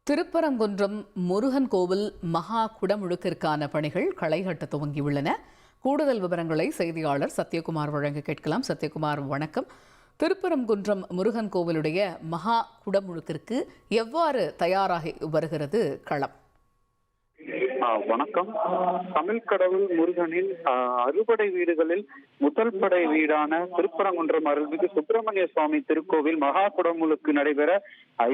திருப்பரங்குன்றம் முருகன் கோவில் மகா குடமுழுக்கிற்கான பணிகள் களைகட்ட துவங்கியுள்ளன. கூடுதல் விவரங்களை செய்தியாளர் சத்யகுமார் வழங்க கேட்கலாம். சத்யகுமார், வணக்கம். திருப்பரங்குன்றம் முருகன் கோவிலுடைய மகா குடமுழுக்கிற்கு எவ்வாறு தயாராகி வருகிறது களம்? வணக்கம். தமிழ் கடவுள் முருகனின் அறுபடை வீடுகளில் முதல் படை வீடான திருப்பரங்குன்றம் அருள்மிகு சுப்பிரமணிய சுவாமி திருக்கோவில் மகா குடமுழுக்கு நடைபெற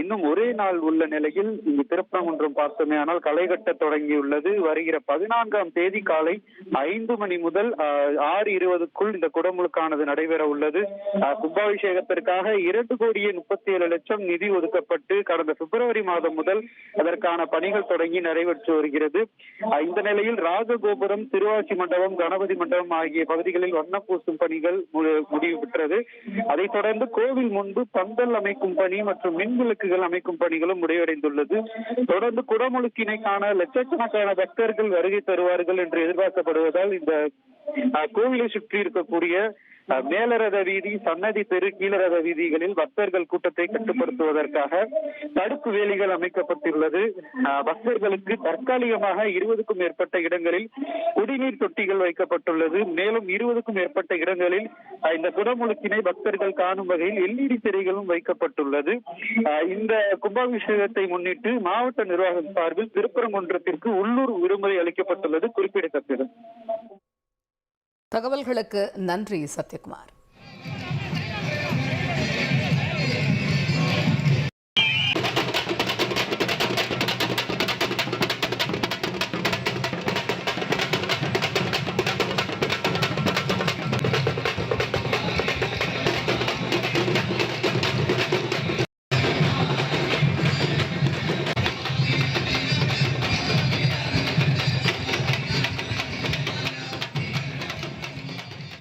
இன்னும் ஒரே நாள் உள்ள நிலையில் இங்கு திருப்பரங்குன்றம் பார்த்தோமே ஆனால் களைகட்ட தொடங்கியுள்ளது. வருகிற 14ஆம் தேதி காலை 5 மணி முதல் 6:20க்குள் இந்த குடமுழுக்கானது நடைபெற உள்ளது. கும்பாபிஷேகத்திற்காக 2,37,00,000 நிதி ஒதுக்கப்பட்டு கடந்த பிப்ரவரி மாதம் முதல் அதற்கான பணிகள் தொடங்கி நடைபெற்று வருகிறது. இந்த நிலையில் ராஜகோபுரம், திருவாச்சி மண்டபம், கணபதி மண்டபம் ஆகிய பகுதிகளில் வண்ண பூசும் பணிகள் முடிவு பெற்றது. அதைத் தொடர்ந்து கோவில் முன்பு பந்தல் அமைக்கும் பணி மற்றும் மின் விளக்குகள் அமைக்கும் பணிகளும் முடிவடைந்துள்ளது. தொடர்ந்து குடமுழுக்கினை காண லட்சக்கணக்கான பக்தர்கள் வருகை தருவார்கள் என்று எதிர்பார்க்கப்படுவதால் இந்த கோவிலை சுற்றி இருக்கக்கூடிய மேலரத வீதி, சன்னதி தெரு, கீழரத வீதிகளில் பக்தர்கள் கூட்டத்தை கட்டுப்படுத்துவதற்காக தடுப்பு வேலிகள் அமைக்கப்பட்டுள்ளது. பக்தர்களுக்கு தற்காலிகமாக 20க்கும் மேற்பட்ட இடங்களில் குடிநீர் தொட்டிகள் வைக்கப்பட்டுள்ளது. மேலும் 20க்கும் மேற்பட்ட இடங்களில் இந்த குடமுழுக்கினை பக்தர்கள் காணும் வகையில் LED திரைகளும் வைக்கப்பட்டுள்ளது. இந்த கும்பாபிஷேகத்தை முன்னிட்டு மாவட்ட நிர்வாகம் சார்பில் திருப்பரங்குன்றத்திற்கு உள்ளூர் விடுமுறை அளிக்கப்பட்டுள்ளது குறிப்பிடத்தக்கது. தகவல்களுக்கு நன்றி சத்யகுமார்.